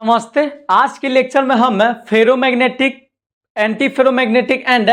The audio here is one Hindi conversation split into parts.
नमस्ते। आज के लेक्चर में हम ferromagnetic, anti ferromagnetic and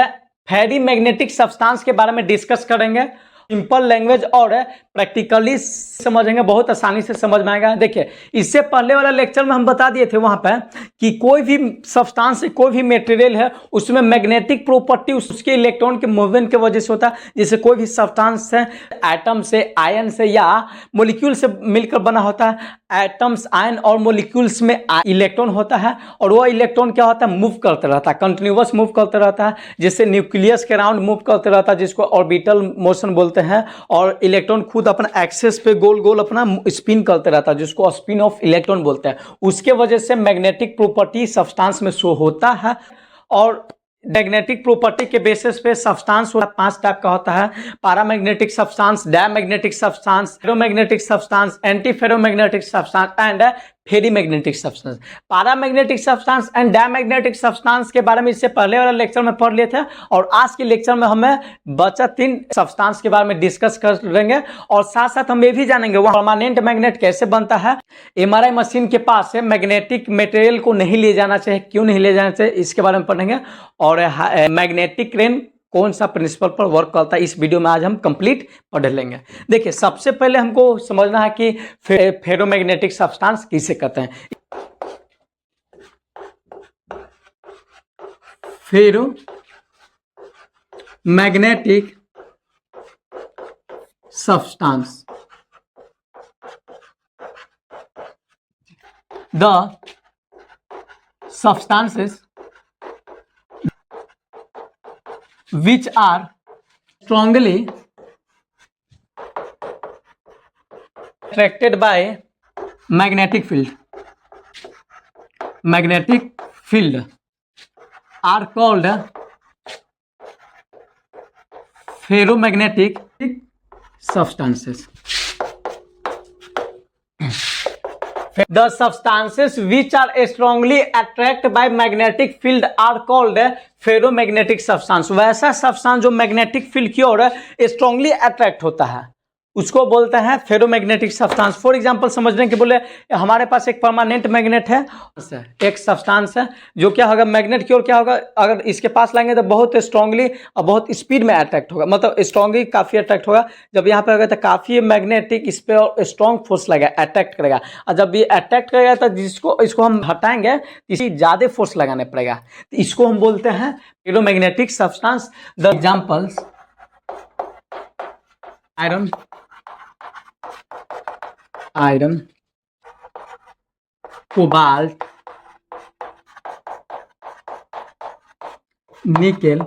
ferrimagnetic substance के बारे में डिस्कस करेंगे। सिंपल लैंग्वेज और प्रैक्टिकली समझेंगे, बहुत आसानी से समझ में आएगा। देखिए, इससे पहले वाला लेक्चर में हम बता दिए थे वहां पर कि कोई भी सब्सटेंस, कोई भी मटेरियल है, उसमें मैग्नेटिक प्रॉपर्टी उसके इलेक्ट्रॉन के मूवमेंट की वजह से होता है। जैसे कोई भी सब्सटेंस है एटम से, आयन से या मॉलिक्यूल से मिलकर बना होता है। एटम्स, आयन और मॉलिक्यूल्स में इलेक्ट्रॉन होता है और वो इलेक्ट्रॉन क्या होता है, मूव करता रहता है, कंटिन्यूअस मूव करता रहता है। जैसे न्यूक्लियस के अराउंड मूव करता रहता है, जिसको ऑर्बिटल मोशन बोलते हैं। और इलेक्ट्रॉन खुद अपना एक्सेस पे गोल गोल अपना स्पिन करते रहता है, जिसको स्पिन ऑफ इलेक्ट्रॉन बोलते हैं। उसके वजह से मैग्नेटिक प्रॉपर्टी सब्सटेंस में शो होता है। और मैग्नेटिक प्रॉपर्टी के बेसिस पे सब्सटेंस 5 टाइप का होता है: paramagnetic substance, diamagnetic substance, ferromagnetic substance, anti ferromagnetic substance and ferrimagnetic substance. Paramagnetic substance and diamagnetic substance के बारे में इससे पहले वाला लेक्चर में पढ़ लिए थे, और आज के लेक्चर में हमें बचा 3 सब्सटेंस के बारे में डिस्कस करेंगे। और साथ साथ हम ये भी जानेंगे वह परमानेंट मैग्नेट कैसे बनता है। एमआरआई मशीन के पास है, मैग्नेटिक मटेरियल को नहीं ले जाना चाहिए, क्यों नहीं ले जाना चाहिए, इसके बारे में पढ़ेंगे। और मैग्नेटिक रेन कौन सा प्रिंसिपल पर वर्क करता है, इस वीडियो में आज हम कंप्लीट पढ़ लेंगे। देखिए, सबसे पहले हमको समझना है कि फेरोमैग्नेटिक सब्सटेंस किसे कहते हैं। Ferromagnetic substance, the substances which are strongly attracted by magnetic field are called ferromagnetic substances. The substances which are strongly attracted by magnetic field are called ferromagnetic substance. वैसा सब्सटेंस जो मैग्नेटिक फील्ड की ओर स्ट्रांगली अट्रैक्ट होता है, उसको बोलते हैं फेरोमैग्नेटिक सब्सटेंस। फॉर एग्जांपल समझने के बोले, हमारे पास एक परमानेंट मैग्नेट है, एक सब्सटेंस है जो क्या होगा, मैग्नेट की ओर क्या होगा, अगर इसके पास लाएंगे तो बहुत स्ट्रांगली और बहुत स्पीड में अट्रैक्ट होगा, मतलब स्ट्रांगली काफी अट्रैक्ट होगा। जब यहाँ पे होगा तो काफी मैग्नेटिक इस पे स्ट्रॉन्ग फोर्स लगेगा, अट्रैक्ट करेगा। और जब ये अट्रैक्ट करेगा तो इसको हम हटाएंगे, इसी ज्यादा फोर्स लगाने पड़ेगा, तो इसको हम बोलते हैं ferromagnetic substance. The examples: iron, cobalt, nickel,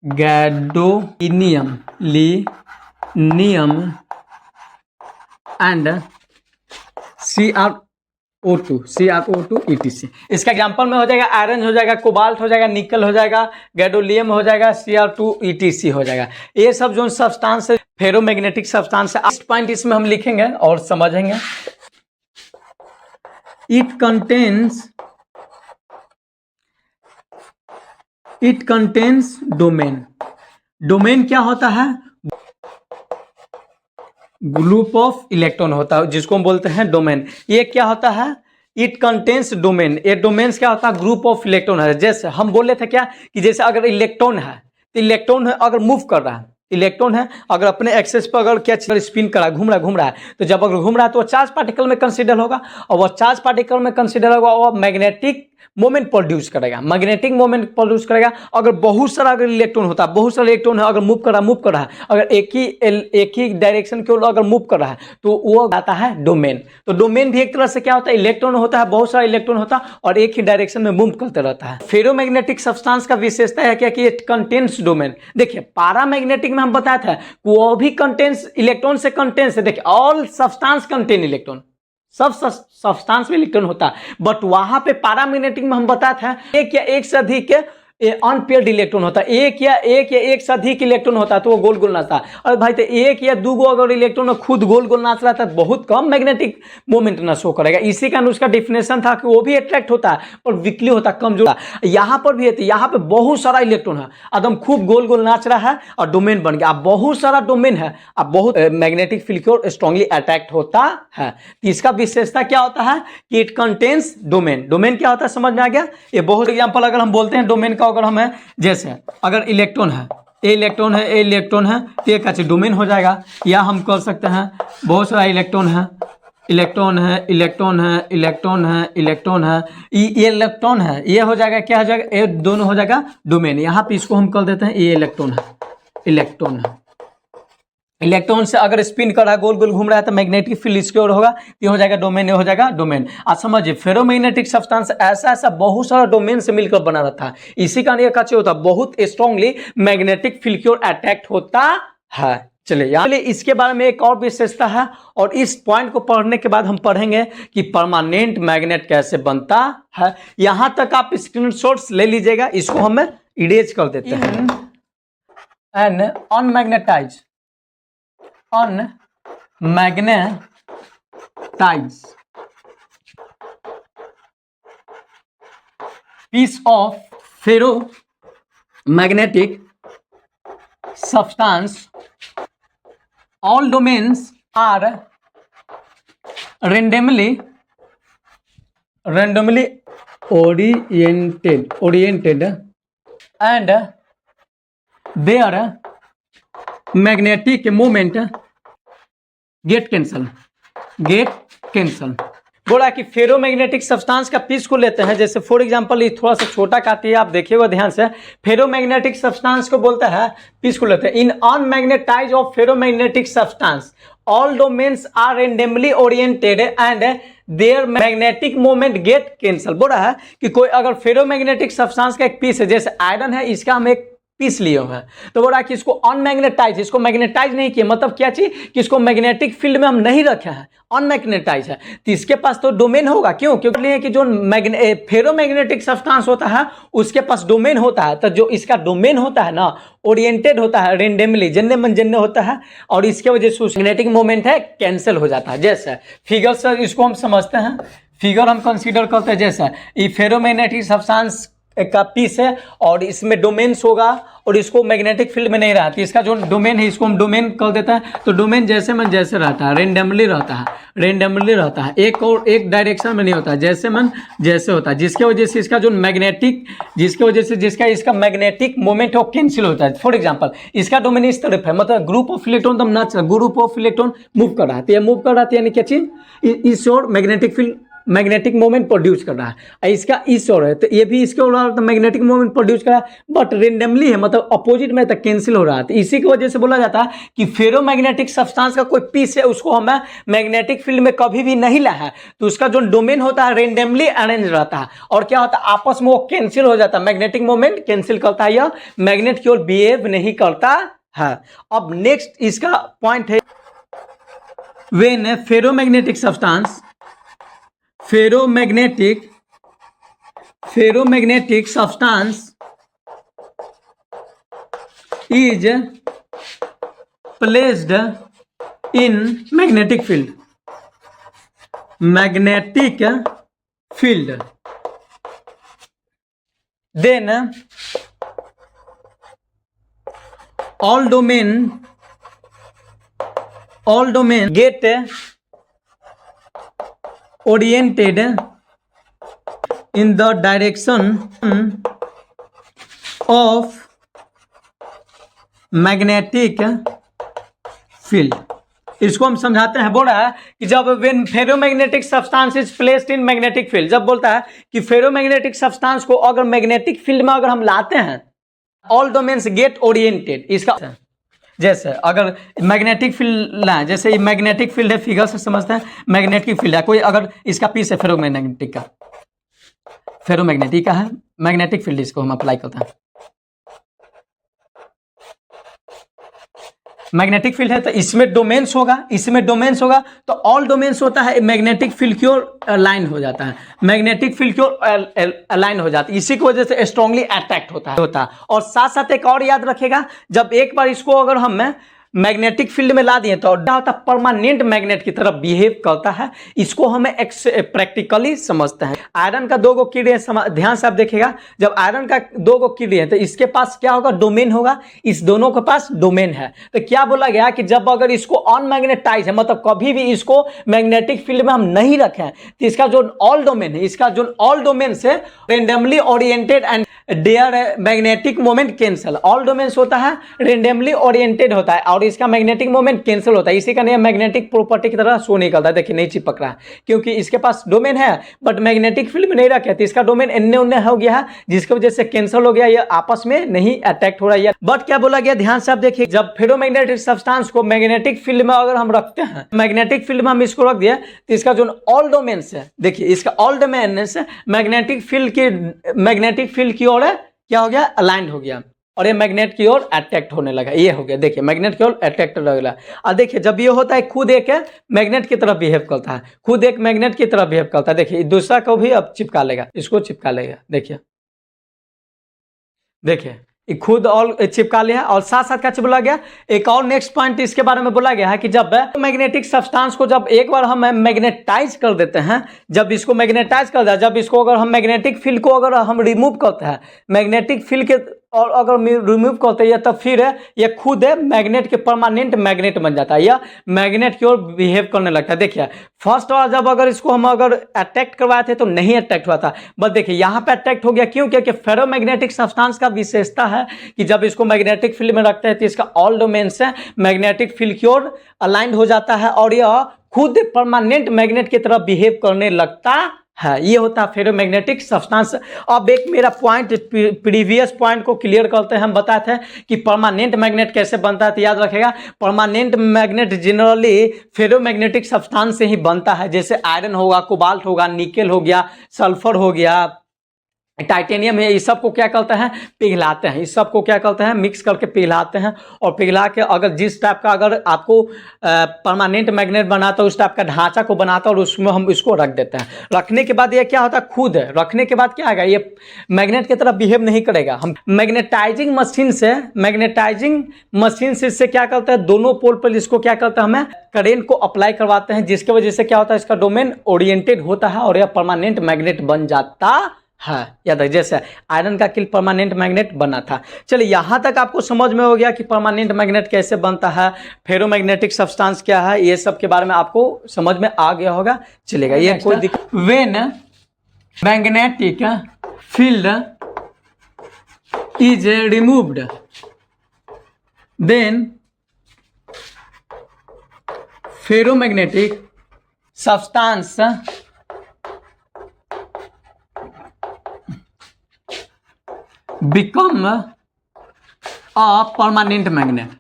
gadolinium, लिनियम एंड CrO2 ETC। इसका एग्जांपल में हो जाएगा आयरन हो जाएगा, कोबाल्ट हो जाएगा, निकल हो जाएगा, गैडोलियम हो जाएगा, Cr2 ETC हो जाएगा। ये सब जो सब्सटेंस है फेरोमैग्नेटिक सब्सटेंस है। इस पॉइंट इसमें हम लिखेंगे और समझेंगे। इट कंटेन्स डोमेन क्या होता है, ग्रुप ऑफ इलेक्ट्रॉन होता है, जिसको हम बोलते हैं डोमेन। ये क्या होता है, इट कंटेन्स डोमेन। ये डोमेन्स क्या होता है, ग्रुप ऑफ इलेक्ट्रॉन है। जैसे हम बोले थे क्या कि जैसे अगर इलेक्ट्रॉन है तो इलेक्ट्रॉन है अगर मूव कर रहा है, इलेक्ट्रॉन है अगर अपने एक्सेस पर अगर क्या स्पिन कर रहा है, घूम रहा है, तो जब अगर घूम रहा है तो वो चार्ज पार्टिकल में कंसीडर होगा, और वो चार्ज पार्टिकल में कंसीडर होगा, वो मैग्नेटिक मोमेंट प्रोड्यूस करेगा, मैग्नेटिक मोमेंट प्रोड्यूस करेगा। अगर बहुत सारा अगर इलेक्ट्रॉन होता है, बहुत सारे इलेक्ट्रॉन है, अगर मूव कर रहा है, अगर एक ही डायरेक्शन की ओर अगर मूव कर रहा है, तो वो आता है डोमेन। तो डोमेन भी एक तरह से क्या होता है, इलेक्ट्रॉन होता है, बहुत सारा इलेक्ट्रॉन होता है और एक ही डायरेक्शन में मूव करते रहता है। फेरोमैग्नेटिक सब्सटेंस का विशेषता है क्या कि इट कंटेन्स डोमेन। देखिए, पैरामैग्नेटिक में हम बताया था वो भी कंटेन्स इलेक्ट्रॉन से कंटेन्स है। देखिए, ऑल सब्सटेंस कंटेन इलेक्ट्रॉन, सब सब्सटेंस में इलेक्ट्रॉन होता है, बट वहां पे पैरामैग्नेटिक में हम बताया था एक या एक से अधिक अनपेयर्ड इलेक्ट्रॉन होता है, एक या एक से अधिक इलेक्ट्रॉन होता है तो वो गोल गोल नाचता है। और भाई तो एक या दो अगर इलेक्ट्रॉन खुद गोल गोल नाच रहा था तो बहुत कम मैग्नेटिक मोमेंट ना शो करेगा। इसी कारण उसका डिफिनेशन था कि वो भी अट्रैक्ट होता है और वीकली होता है, कमजोर। यहाँ पर भी है, तो यहाँ पे बहुत सारा इलेक्ट्रॉन है, एकदम खूब गोल गोल नाच रहा है और डोमेन बन गया। अब बहुत सारा डोमेन है, अब बहुत मैग्नेटिक फील्ड की ओर स्ट्रांगली अट्रैक्ट होता है। तो इसका विशेषता क्या होता है कि इट कंटेन्स डोमेन। डोमेन क्या होता है समझ में आ गया। ये बहुत एग्जांपल अगर हम बोलते हैं डोमेन का, अगर हम है जैसे अगर इलेक्ट्रॉन है, ए इलेक्ट्रॉन है, ए इलेक्ट्रॉन है, तो एक अच्छा डोमेन हो जाएगा। या हम कर सकते हैं बहुत सारा इलेक्ट्रॉन है, इलेक्ट्रॉन है, इलेक्ट्रॉन है, इलेक्ट्रॉन है, इलेक्ट्रॉन है, ये इलेक्ट्रॉन है, ये हो जाएगा क्या हो जाएगा, ये दोनों हो जाएगा डोमेन। यहाँ पे इसको हम कर देते हैं ये इलेक्ट्रॉन है, इलेक्ट्रॉन है। इलेक्ट्रॉन से अगर स्पिन कर रहा है, गोल गोल घूम रहा है तो मैग्नेटिक फील्ड इसके ओर होगा, ये हो जाएगा डोमेन, ये हो जाएगा डोमेन। आज समझिए फेरोमैग्नेटिक सब्सटेंस ऐसा बहुत सारा डोमेन से मिलकर बना रहता है। इसी कारण ये क्या होता है, बहुत स्ट्रांगली मैग्नेटिक फील्ड की ओर अट्रैक्ट होता है। चलिए यहाँ इसके बारे में एक और विशेषता है, और इस पॉइंट को पढ़ने के बाद हम पढ़ेंगे कि परमानेंट मैग्नेट कैसे बनता है। यहां तक आप स्क्रीनशॉट्स ले लीजिएगा, इसको हम इरेज कर देते हैं। An unmagnetise piece of ferromagnetic substance, all domains are randomly oriented and their magnetic moment get cancel बोला कि फेरोमैग्नेटिक सब्सटेंस का पीस को लेते हैं। जैसे फॉर एग्जांपल ये थोड़ा सा छोटा काटिए, आप देखिएगा ध्यान से। फेरोमैग्नेटिक सब्सटेंस को बोलता है, पीस को लेते हैं। In unmagnetise of ferromagnetic substance all domains are randomly oriented and their magnetic moment get cancel. बोल रहा है कि कोई अगर फेरोमैग्नेटिक सब्सटेंस का एक पीस है, जैसे आयरन है, इसका हम एक पीस लिए हुए हैं, तो बोल रहा है कि इसको अनमैग्नेटाइज, इसको मैग्नेटाइज नहीं किया, मतलब क्या चीज कि इसको मैग्नेटिक फील्ड में हम नहीं रखे हैं, अनमैग्नेटाइज है, तो इसके पास तो डोमेन होगा। क्यों? क्योंकि कि जो फेरोमैग्नेटिक सब्सटेंस होता है उसके पास डोमेन होता है, तो जो इसका डोमेन होता है ना, ओरिएंटेड होता है रेंडमली, जन्ने मन जन्ने होता है, और इसके वजह से मैग्नेटिक मोमेंट है कैंसिल हो जाता है। जैसे फिगर से इसको हम समझते हैं, फिगर हम कंसीडर करते हैं। जैसे ये फेरोमैग्नेटिक सब्सटेंस का पीस है और इसमें डोमेन्स होगा और इसको मैग्नेटिक फील्ड में नहीं रहती, इसका जो डोमेन है इसको हम डोमेन कर देते हैं। तो डोमेन जैसे मन जैसे रहता है, रेंडमली रहता है, एक और एक डायरेक्शन में नहीं होता, जैसे मन जैसे होता है, जिसके वजह से इसका जो इसका मैग्नेटिक मोमेंट है वो कैंसिल होता है। फॉर एग्जांपल इसका डोमेन इस तरफ है, मतलब ग्रुप ऑफ इलेक्ट्रॉन तो ना, ग्रुप ऑफ इलेक्ट्रॉन मूव कर रहा है, तो ये मूव कर रहा है यानी क्या चीज, इस ओर magnetic field magnetic moment produce कर रहा है, इसका इस ओर है तो ये भी इसके ओर तो मैग्नेटिक मोमेंट प्रोड्यूस कर रहा है, बट रेंडमली है, मतलब अपोजिट में तक कैंसिल हो रहा है। तो इसी की वजह से बोला जाता है कि फेरोमैग्नेटिक सब्सटेंस का कोई पीस है, उसको हमें मैग्नेटिक फील्ड में कभी भी नहीं ला है, तो उसका जो डोमेन होता है रेंडमली अरेंज रहता है, और क्या होता है आपस में वो कैंसिल हो जाता है, मैग्नेटिक मोमेंट कैंसिल करता है, या मैग्नेट की ओर बिहेव नहीं करता है। अब नेक्स्ट इसका पॉइंट है, when ferromagnetic substance ferromagnetic substance is placed in magnetic field, then all domain get oriented in the direction of magnetic field। इसको हम समझाते हैं। बोल रहा है कि जब when ferromagnetic substance is placed in magnetic field, जब बोलता है कि फेरोमैग्नेटिक सब्सटेंस को अगर मैग्नेटिक फील्ड में अगर हम लाते हैं, all domains get oriented, इसका जैसे अगर मैग्नेटिक फील्ड है, जैसे ये मैग्नेटिक फील्ड है, फिगर से समझते हैं मैग्नेटिक फील्ड है, कोई अगर इसका पीस है फेरोमैग्नेटिक का है मैग्नेटिक फील्ड, इसको हम अप्लाई करते हैं। मैग्नेटिक फील्ड है तो इसमें डोमेन्स होगा, इसमें डोमेन्स होगा, तो ऑल डोमेन्स होता है मैग्नेटिक फील्ड की ओर अलाइन हो जाता है, मैग्नेटिक फील्ड की ओर अलाइन हो जाता है, इसी की वजह से स्ट्रांगली अट्रैक्ट होता है। और साथ साथ एक और याद रखेगा, जब एक बार इसको अगर हम मैग्नेटिक फील्ड में ला दिए तो क्या होता है, परमानेंट मैग्नेट की तरफ बिहेव करता है। इसको हमें प्रैक्टिकली समझते हैं। आयरन का 2 गो किड है, ध्यान से आप देखिएगा, जब आयरन का 2 गो किड है तो इसके पास क्या होगा, डोमेन होगा, इस दोनों के पास डोमेन है। तो क्या बोला गया कि जब अगर इसको अनमैग्नेटाइज है, मतलब कभी भी इसको मैग्नेटिक फील्ड में हम नहीं रखें, तो इसका जो ऑल डोमेन है, इसका जो ऑल डोमेन से randomly oriented and their magnetic moment cancel, all domains होता है रेंडमली ओरिएंटेड होता है और इसका मैग्नेटिक मोमेंट कैंसिल होता है, इसी का नहीं मैग्नेटिक प्रॉपर्टी की तरह शो निकलता है। देखिए नहीं चिपक रहा है क्योंकि इसके पास डोमेन है बट मैग्नेटिक फील्ड में नहीं रखे, तो इसका डोमेन इन्ने उन्ने हो गया है, जिसकी वजह से कैंसिल हो गया, ये आपस में नहीं अटैक्ट हो रहा है। बट क्या बोला गया, ध्यान से आप देखिए, जब फेरोमैग्नेटिक सब्सटेंस को मैग्नेटिक फील्ड में अगर हम रखते हैं, मैग्नेटिक फील्ड में हम इसको रख दिए, तो इसका जो ऑल डोमेन्स है, देखिए इसका ऑल डोमेन्स मैग्नेटिक फील्ड की ओर क्या हो गया, अलाइंड हो गया और ये मैग्नेट की ओर अट्रैक्ट होने लगा। ये हो गया, देखिए मैग्नेट की ओर अट्रैक्ट होने लगा। और देखिए जब ये होता है, खुद एक मैग्नेट की तरफ बिहेव करता है, खुद एक मैग्नेट की तरफ बिहेव करता है। देखिए दूसरा को भी अब चिपका लेगा, इसको चिपका लेगा, देखिए देखिए खुद और चिपका लिया। और साथ साथ क्या बोला गया, एक और नेक्स्ट पॉइंट इसके बारे में बोला गया है कि जब मैग्नेटिक सब्सटेंस को जब एक बार हम मैग्नेटाइज कर देते हैं, जब इसको मैग्नेटाइज कर दिया, जब इसको अगर हम मैग्नेटिक फील्ड को अगर हम रिमूव करते हैं, मैग्नेटिक फील्ड के और अगर रिमूव करते हैं, तब फिर ये खुद मैग्नेट के परमानेंट मैग्नेट बन जाता है, या मैग्नेट की ओर बिहेव करने लगता है। देखिए फर्स्ट बार जब अगर इसको हम अगर अट्रैक्ट करवाए थे तो नहीं अट्रैक्ट हुआ था, बट देखिए यहाँ पे अट्रैक्ट हो गया। क्यों? क्योंकि फेरोमैग्नेटिक सब्सटेंस का विशेषता है कि जब इसको मैग्नेटिक फील्ड में रखते हैं तो इसका ऑल डोमेन्स है मैग्नेटिक फील्ड की ओर अलाइंड हो जाता है और यह खुद परमानेंट मैग्नेट की तरफ बिहेव करने लगता है। ये होता है फेरोमैग्नेटिक सब्सटेंस। अब एक मेरा पॉइंट, प्रीवियस पॉइंट को क्लियर करते हैं। हम बताते हैं कि परमानेंट मैग्नेट कैसे बनता है, तो याद रखेगा permanent magnet generally ferromagnetic substance से ही बनता है। जैसे आयरन होगा, कोबाल्ट होगा, निकेल हो गया, सल्फर हो गया, टाइटेनियम है, इस सब को क्या करते हैं, पिघलाते हैं। इस सब को क्या करते हैं, मिक्स करके पिघलाते हैं और पिघला के अगर जिस टाइप का अगर आपको परमानेंट मैग्नेट बनाता है उस टाइप का ढांचा को बनाता है और उसमें हम इसको रख देते हैं। रखने के बाद ये क्या होता है, खुद है रखने के बाद क्या आएगा, ये मैग्नेट की तरफ बिहेव नहीं करेगा। हम मैग्नेटाइजिंग मशीन से इससे क्या करते हैं, दोनों पोल पर इसको क्या करते हैं, हमें करेंट को अप्लाई करवाते हैं, जिसकी वजह से क्या होता है, इसका डोमेन ओरिएंटेड होता है और यह परमानेंट मैग्नेट बन जाता है। याद है, जैसे आयरन का किल परमानेंट मैग्नेट बना था। चलिए यहां तक आपको समझ में हो गया कि परमानेंट मैग्नेट कैसे बनता है, फेरोमैग्नेटिक सब्सटेंस क्या है, ये सब के बारे में आपको समझ में आ गया होगा। चलेगा, ये कोई दिक्कत, when magnetic field is removed then ferromagnetic substance become a permanent magnet।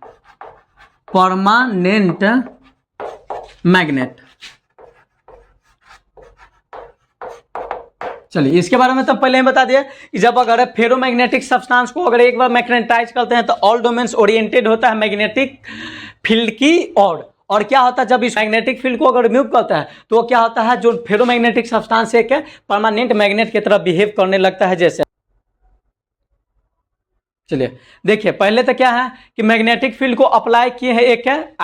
चलिए इसके बारे में तो पहले ही बता दिया कि जब अगर फेरोमैग्नेटिक सब्सटेंस को अगर एक बार मैग्नेटाइज करते हैं तो ऑल डोमेन्स ओरिएंटेड होता है मैग्नेटिक फील्ड की ओर। और क्या होता है, जब इस मैग्नेटिक फील्ड को अगर रिमूव करता है तो क्या होता है, जो फेरोमैग्नेटिक सब्सटेंस एक परमानेंट मैग्नेट की तरफ बिहेव करने लगता है। जैसे चलिए देखिए, पहले तो क्या है कि मैग्नेटिक फील्ड को अप्लाई किए हैं एक है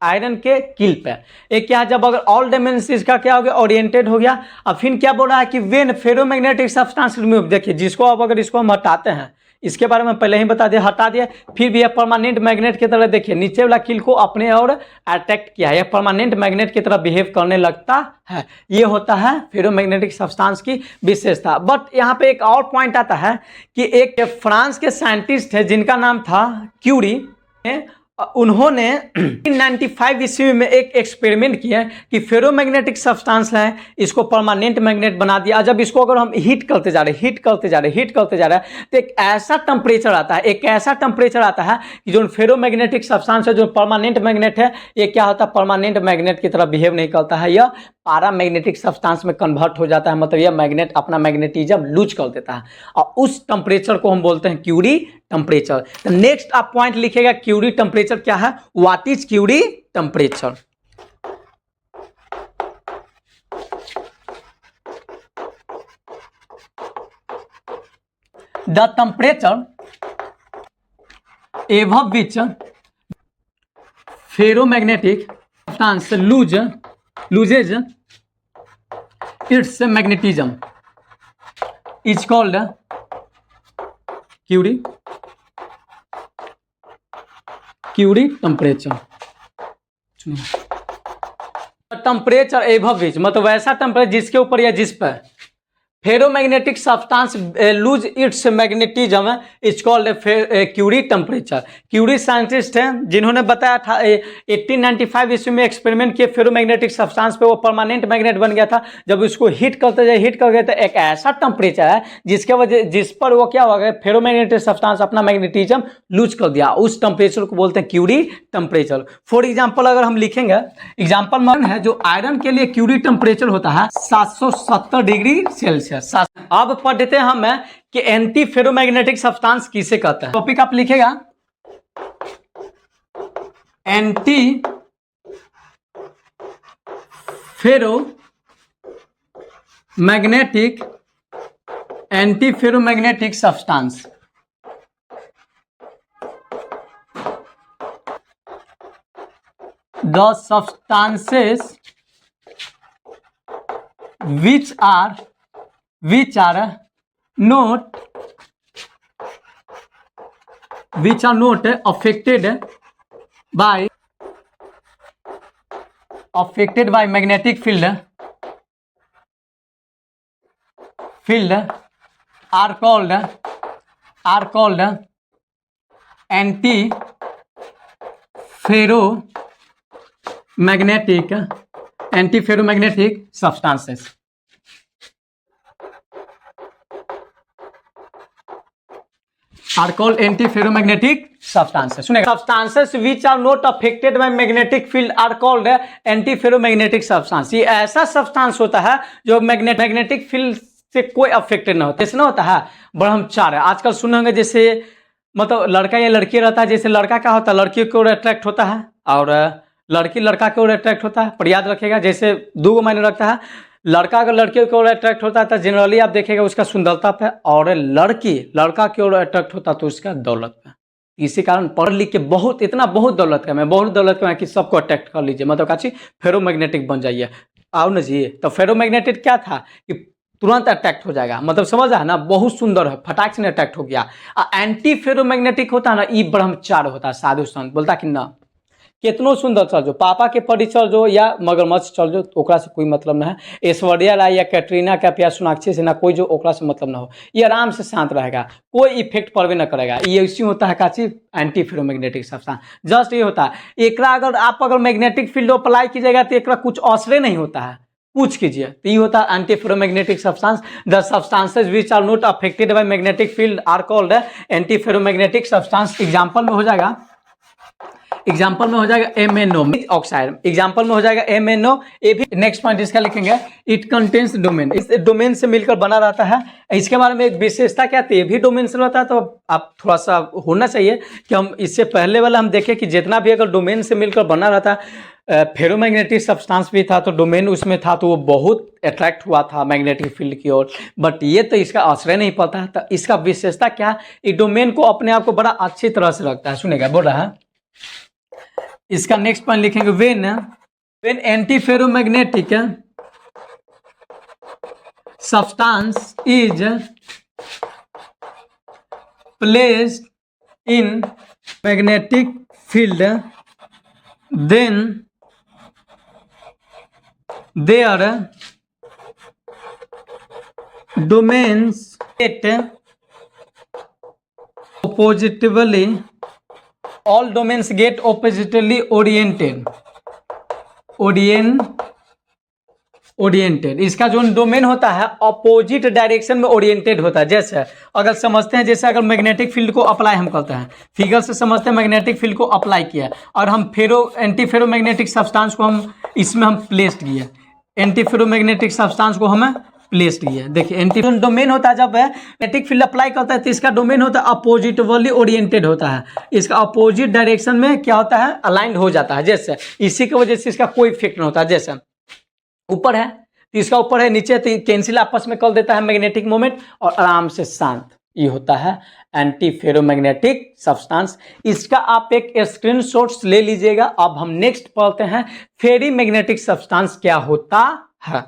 आयरन के किल पे, एक क्या है, जब अगर ऑल डायमेंशन इसका क्या हो गया, ओरिएंटेड हो गया। अब फिर क्या बोल रहा है कि व्हेन फेरोमैग्नेटिक सब्सटेंस रिमूव, देखिए जिसको अब अगर इसको हम हटाते हैं, इसके बारे में पहले ही बता दिया, हटा दिया, फिर भी यह परमानेंट मैग्नेट की तरह, देखिए नीचे वाला किल को अपने और अट्रैक्ट किया, यह परमानेंट मैग्नेट की तरह बिहेव करने लगता है। ये होता है फेरोमैग्नेटिक सब्सटेंस की विशेषता। बट यहाँ पे एक और पॉइंट आता है कि एक फ्रांस के साइंटिस्ट है जिनका नाम था क्यूरी, उन्होंने 1995 ईस्वी में एक एक्सपेरिमेंट किया कि फेरोमैग्नेटिक सब्सटेंस है, इसको परमानेंट मैग्नेट बना दिया। जब इसको अगर हम हीट करते जा रहे तो एक ऐसा टेम्परेचर आता है कि जो फेरोमैग्नेटिक सब्सटेंस है, जो परमानेंट मैग्नेट है, ये क्या होता है, परमानेंट मैग्नेट की तरह बिहेव नहीं करता है, यह पैरामैग्नेटिक सब्सटेंस में कन्वर्ट हो जाता है। मतलब यह मैग्नेट अपना मैग्नेटिज्म लूज कर देता है और उस टेम्परेचर को हम बोलते हैं क्यूरी टेम्परेचर। तो नेक्स्ट आप पॉइंट लिखेगा क्यूरी टेम्परेचर क्या है, what is Curie temperature. The temperature above which ferromagnetic substance loses its magnetism is called Curie temperature। Temperature above which मतलब वैसा टेम्परेचर जिसके ऊपर या जिस पर ferromagnetic substance lose its magnetism is called Curie temperature. क्यूरी साइंटिस्ट हैं जिन्होंने बताया था 1895 ईस्वी में एक्सपेरिमेंट किए फेरोमैग्नेटिक सब्सटेंस पे, वो परमानेंट मैग्नेट बन गया था। जब उसको हीट करते गए तो एक ऐसा टेम्परेचर है जिस पर वो क्या हो गया, फेरोमैग्नेटिक सब्सटेंस अपना मैग्नेटिज्म लूज कर दिया। उस टेम्परेचर को बोलते हैं क्यूरी टेम्परेचर। फॉर एग्जाम्पल अगर हम लिखेंगे, एग्जाम्पल में है जो आयरन के लिए क्यूरी टेम्परेचर होता है 770 डिग्री सेल्सियस। अब पढ़ते हैं हम कि एंटी फेरोमैग्नेटिक सब्सटेंस किसे कहते हैं। टॉपिक आप लिखेगा anti ferromagnetic substance. The substances which are not affected by magnetic field are called anti-ferromagnetic substances। are called anti-ferromagnetic substances। सुनिए, substances which are not affected by magnetic field are called anti-ferromagnetic substance। ये ऐसा सब्सटेंस होता है जो मैग्नेटिक फील्ड से कोई अफेक्टेड ना होता है। जैसे ना होता है ब्रह्मचार्य, आजकल सुने होंगे, जैसे मतलब लड़का या लड़की रहता है, जैसे लड़का क्या होता है लड़की की ओर अट्रैक्ट होता है और लड़की लड़का की ओर अट्रैक्ट होता है। पर याद रखिएगा, जैसे दो मायने रखता है, लड़का अगर लड़की की ओर अट्रैक्ट होता है तो जनरली आप देखेगा उसका सुंदरता पे, और लड़की लड़का की ओर अट्रैक्ट होता है तो उसका दौलत पे। इसी कारण पढ़ लिख के बहुत दौलत का मैं बहुत दौलत का कि सबको अट्रैक्ट कर लीजिए, मतलब काची फेरोमैग्नेटिक बन जाइए। आओ ना जी, तो फेरोमैग्नेटिक क्या था कि तुरंत अट्रैक्ट हो जाएगा, मतलब समझ रहा है ना, बहुत सुंदर है, फटाक से अट्रैक्ट हो गया। एंटी फेरोमैग्नेटिक होता है ना, ई ब्रह्मचार्य होता है। साधु संत बोलता कि ना कितनो सुंदर चल जो, पापा के परी चल जो या मगरमच्छ चल जो, ओकरा से कोई मतलब ना है। ऐश्वर्या राय या कैटरीना कैफ या सोनाक्षी सिन्हा कोई जो, ओकरा से मतलब ना हो। ये आराम से शांत रहेगा, कोई इफेक्ट पड़वे ना करेगा। ये इसी होता है काची एंटी फेरोमैग्नेटिक सब्सटेंस। जस्ट ये होता है, एकरा अगर मैग्नेटिक फील्ड अप्लाई कीजिएगा तो एकरा कुछ असर नहीं होता है, पूछ कीजिए। तो ये होता है anti ferromagnetic substance. The substances which are not affected by magnetic field are called anti ferromagnetic substance. Example में हो जाएगा MnO ऑक्साइड, एग्जांपल में हो जाएगा MnO। ये भी नेक्स्ट पॉइंट इसका लिखेंगे, इट कंटेन्स डोमेन, इस डोमेन से मिलकर बना रहता है। इसके बारे में एक विशेषता क्या थी, ये भी डोमेन से रहता है। तो आप थोड़ा सा होना चाहिए कि हम इससे पहले वाला हम देखें कि जितना भी अगर डोमेन से मिलकर बना रहता है, फेरोमैग्नेटिक सब्सटेंस भी था तो डोमेन उसमें था तो वो बहुत अट्रैक्ट हुआ था मैग्नेटिक फील्ड की ओर, बट ये तो इसका आश्रय नहीं पाता है। तो इसका विशेषता क्या, ये डोमेन को अपने आप को बड़ा अच्छी तरह से रखता है। सुनेगा, बोल रहा है इसका नेक्स्ट पॉइंट लिखेंगे, when anti ferromagnetic substance is placed in magnetic field then their domains get oppositively, all domains get oppositely oriented। इसका जो डोमेन होता है अपोजिट डायरेक्शन में ओरिएंटेड होता है। जैसे अगर समझते हैं, जैसे अगर मैग्नेटिक फील्ड को अप्लाई हम करते हैं, फिगर से समझते हैं मैग्नेटिक फील्ड को अप्लाई किया और हम एंटी फेरोमैग्नेटिक सब्सटेंस को हम इसमें हम प्लेस किए, एंटी फेरोमैग्नेटिक सब्सटेंस को हमें प्लेस्ड है। देखिए एंटी डोमेन होता है, जब मैग्नेटिक फील्ड अप्लाई करता है तो इसका डोमेन होता है अपोजिटली ओरिएंटेड होता है, इसका अपोजिट डायरेक्शन में क्या होता है, अलाइंड हो जाता है। जैसे इसी की वजह से इसका कोई इफेक्ट नहीं होता। जैसे ऊपर है तो इसका ऊपर है, नीचे तो कैंसिल आपस में कर देता है मैग्नेटिक मोमेंट और आराम से शांत। ये होता है एंटी फेरोमैग्नेटिक सब्सटेंस। इसका आप एक स्क्रीनशॉट ले लीजिएगा। अब हम नेक्स्ट पढ़ते हैं फेरी मैग्नेटिक सब्सटेंस क्या होता है।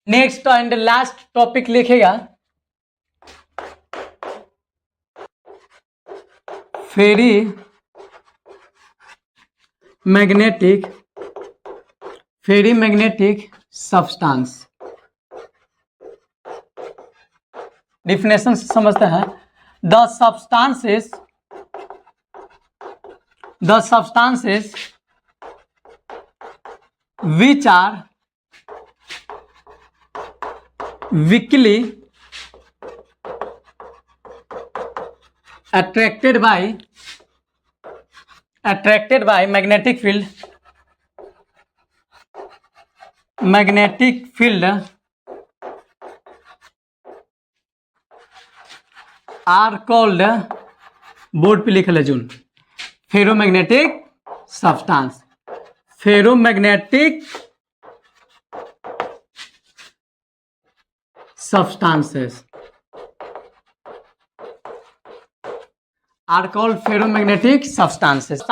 नेक्स्ट एंड लास्ट टॉपिक लिखेगा फेरी मैग्नेटिक सब्सटेंस। डिफिनेशन समझते हैं। The substances which are weakly attracted by magnetic field are called, board पे लिख लीजिए, ferromagnetic substance. Ferromagnetic substances are called ferromagnetic substances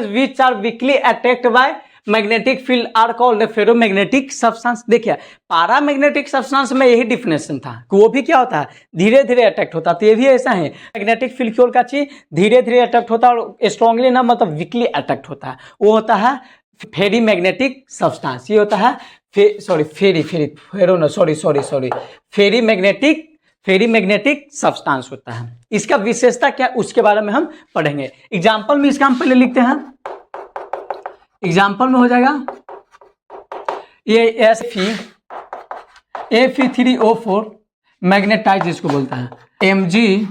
which are weakly attracted by magnetic field are called ferromagnetic substance. देखिए पैरामैग्नेटिक सब्सटेंस में यही डिफिनेशन था कि वो भी क्या होता है, धीरे धीरे अट्रैक्ट होता है। तो ये भी ऐसा है, मैग्नेटिक फील्ड की ओर का चीज धीरे धीरे अट्रैक्ट होता है और स्ट्रांगली ना मतलब वीकली अट्रैक्ट होता है, वो होता है फेरी मैग्नेटिक सब्सटेंस। ये होता है फेरी मैग्नेटिक सब्सटेंस होता है। इसका विशेषता क्या उसके बारे में हम पढ़ेंगे। एग्जाम्पल में इसका हम पहले लिखते हैं। एग्जाम्पल में हो जाएगा ये Fe3O4 मैग्नेटाइज जिसको बोलता है, Mg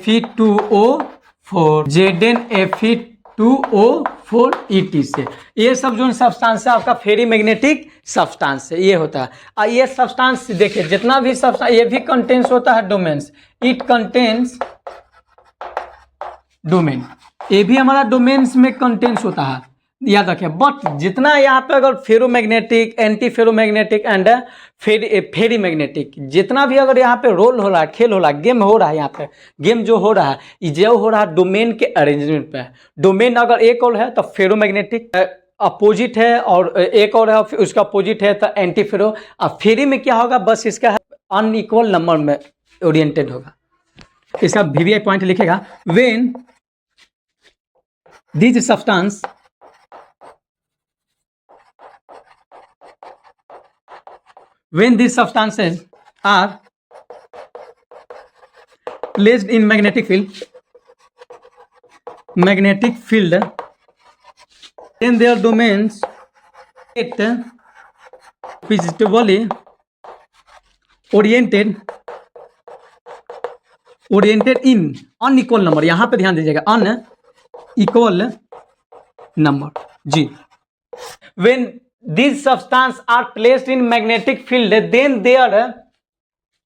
Fe2O4 ZnFe2O4 ETC। ये सब जो सब्सटेंस है आपका फेरी मैग्नेटिक सब्सटेंस है, ये होता है। और ये सब्सटेंस देखिए जितना भी सब्सटेंस ये भी कंटेंस होता है डोमेन्स, इट कंटेंस डोमेन, ये भी हमारा डोमेन्स में कंटेंस होता है, याद रखिए। बट जितना यहाँ पे अगर ferromagnetic, anti ferromagnetic and ferrimagnetic जितना भी अगर यहाँ पे रोल हो रहा है, खेल हो रहा है, गेम हो रहा है, यहाँ पे गेम जो हो रहा है ये जो हो रहा है डोमेन के अरेंजमेंट पे है। डोमेन अगर एक और है तो फेरोमैग्नेटिक अपोजिट है और एक और है उसका अपोजिट है तो एंटी फेरो। अब फेरी में क्या होगा, बस इसका अनइक्वल नंबर में ओरिएंटेड होगा। इसका वीवीआई पॉइंट लिखेगा when this substance when these substances are placed in magnetic field then their domains get positively oriented in unequal number। यहां पे ध्यान दीजिएगा unequal number ji. when these substances are placed in magnetic field then their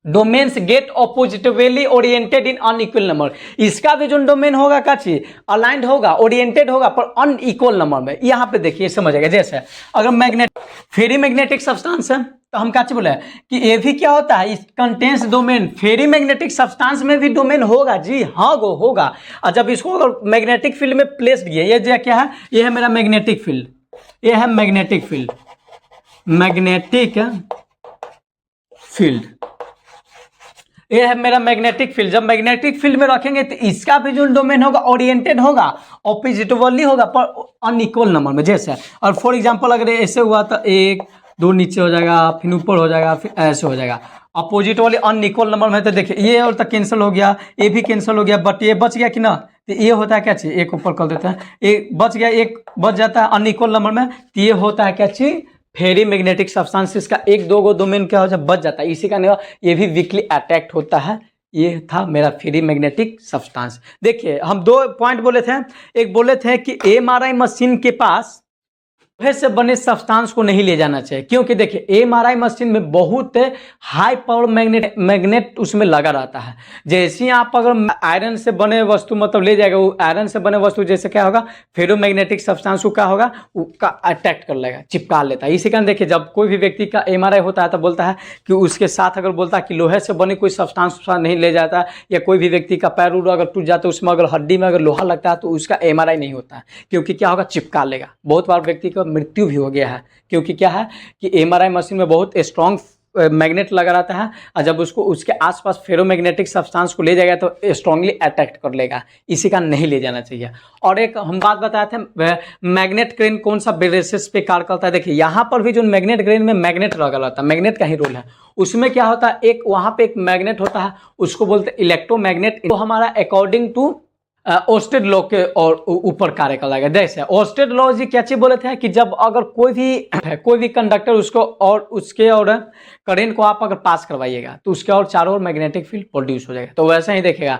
domains get oppositively oriented in unequal number। इसका भी जो डोमेन होगा काची अलाइंड होगा, ओरिएंटेड होगा पर अनइक्वल नंबर में। यहाँ पे देखिए समझेगा, जैसे अगर मैग्नेट फेरी मैग्नेटिक सब्सटेंस है तो हम काची बोले कि ये भी क्या होता है, इस कंटेंस डोमेन। फेरी मैग्नेटिक सब्सटेंस में भी डोमेन होगा जी, हाँ वो होगा। और जब इसको अगर मैग्नेटिक फील्ड में प्लेस्ड किया, ये क्या है, ये है मेरा मैग्नेटिक फील्ड, ये है मैग्नेटिक फील्ड, ये है मेरा मैग्नेटिक फील्ड। जब मैग्नेटिक फील्ड में रखेंगे तो इसका भी जो डोमेन होगा ओरिएंटेड होगा, ऑपोजिटली होगा पर अनइक्वल नंबर में। जैसे और फॉर एग्जांपल अगर ऐसे हुआ तो 1 2 नीचे हो जाएगा, फिर ऊपर हो जाएगा, फिर ऐसे हो जाएगा। अपोजिट वाली अनइक्वल नंबर में तो देखिए ये और तो कैंसिल हो गया, ये भी कैंसिल हो गया, बट ये बच गया कि ना, तो ये होता है क्या चीज, एक ऊपर कर देते हैं, एक बच गया, एक बच जाता है अनइक्वल नंबर में, तो ये होता है क्या चीज, फेरी मैग्नेटिक सब्सटेंसेस का 1 2 डोमेन क्या हो जाए बच जाता है। इसी का नहीं ये भी वीकली अट्रैक्ट होता है। ये था मेरा फेरी मैग्नेटिक सब्सटेंस। देखिए हम 2 पॉइंट बोले थे, एक बोले थे कि एमआरआई मशीन के पास लोहे से बने सब्सटेंस को नहीं ले जाना चाहिए, क्योंकि देखिए एमआरआई मशीन में बहुत हाई पावर मैग्नेट उसमें लगा रहता है। जैसे ही आप अगर आयरन से बने वस्तु मतलब ले जाएगा, वो आयरन से बने वस्तु जैसे क्या होगा, फेरोमैग्नेटिक सब्सटेंस को क्या होगा, उसका अट्रैक्ट कर लेगा, चिपका लेता है। इसी कारण देखिए जब कोई भी व्यक्ति का एमआरआई होता है तो बोलता है कि उसके साथ अगर बोलता है कि लोहे से बने कोई सब्सटेंस नहीं ले जाता, या कोई भी व्यक्ति का पैर अगर टूट जाता है उसमें अगर हड्डी में अगर लोहा लगता है तो उसका एमआरआई नहीं होता है, क्योंकि क्या होगा, चिपका लेगा। बहुत बार व्यक्ति का मृत्यु भी हो गया है, क्योंकि क्या है कि एमआरआई मशीन में बहुत स्ट्रॉन्ग मैग्नेट लगा रहता है, और जब उसको उसके आसपास फेरोमैग्नेटिक सब्सटेंस को ले जाएगा तो स्ट्रांगली अट्रैक्ट कर लेगा, इसी का नहीं ले जाना चाहिए। और एक हम बात बताए थे मैग्नेट क्रेन कौन सा बेसिस पे कार्य करता है। देखिए यहाँ पर भी जो मैग्नेट क्रेन में मैग्नेट लगा रहता है, मैग्नेट का ही रोल है। उसमें क्या होता है, एक वहाँ पे एक मैग्नेट होता है, उसको बोलते हैं इलेक्ट्रोमैग्नेट। तो हमारा अकॉर्डिंग टू ओस्टेड लॉ के और ऊपर कार्य करेगा। जैसे ओस्टेड लॉ जी क्या चीज बोले थे कि जब अगर कोई भी कंडक्टर उसको और उसके और करंट को आप अगर पास करवाइएगा तो उसके और चारों ओर मैग्नेटिक फील्ड प्रोड्यूस हो जाएगा। तो वैसे ही देखेगा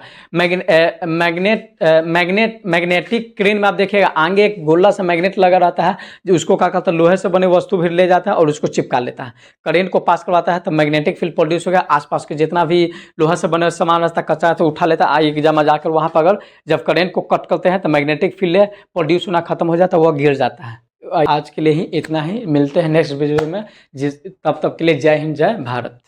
मैग्नेटिक क्रेन में आप देखिएगा आगे एक गोला सा मैग्नेट लगा रहता है, जो उसको क्या करता है, लोहे से बने वस्तु भी ले जाता है और उसको चिपका लेता है, करंट को पास करवाता है तो मैग्नेटिक फील्ड प्रोड्यूस हो गया। आसपास के जितना भी लोहा से बने सामान रास्ता कच्चा है तो उठा लेता है, एक जमा जाकर वहाँ पर अगर जब करंट को कट करते हैं तो मैग्नेटिक फील्ड प्रोड्यूस होना खत्म हो जाता है, वह गिर जाता है। आज के लिए ही इतना ही, मिलते हैं नेक्स्ट वीडियो में। तब तक के लिए जय हिंद, जय भारत।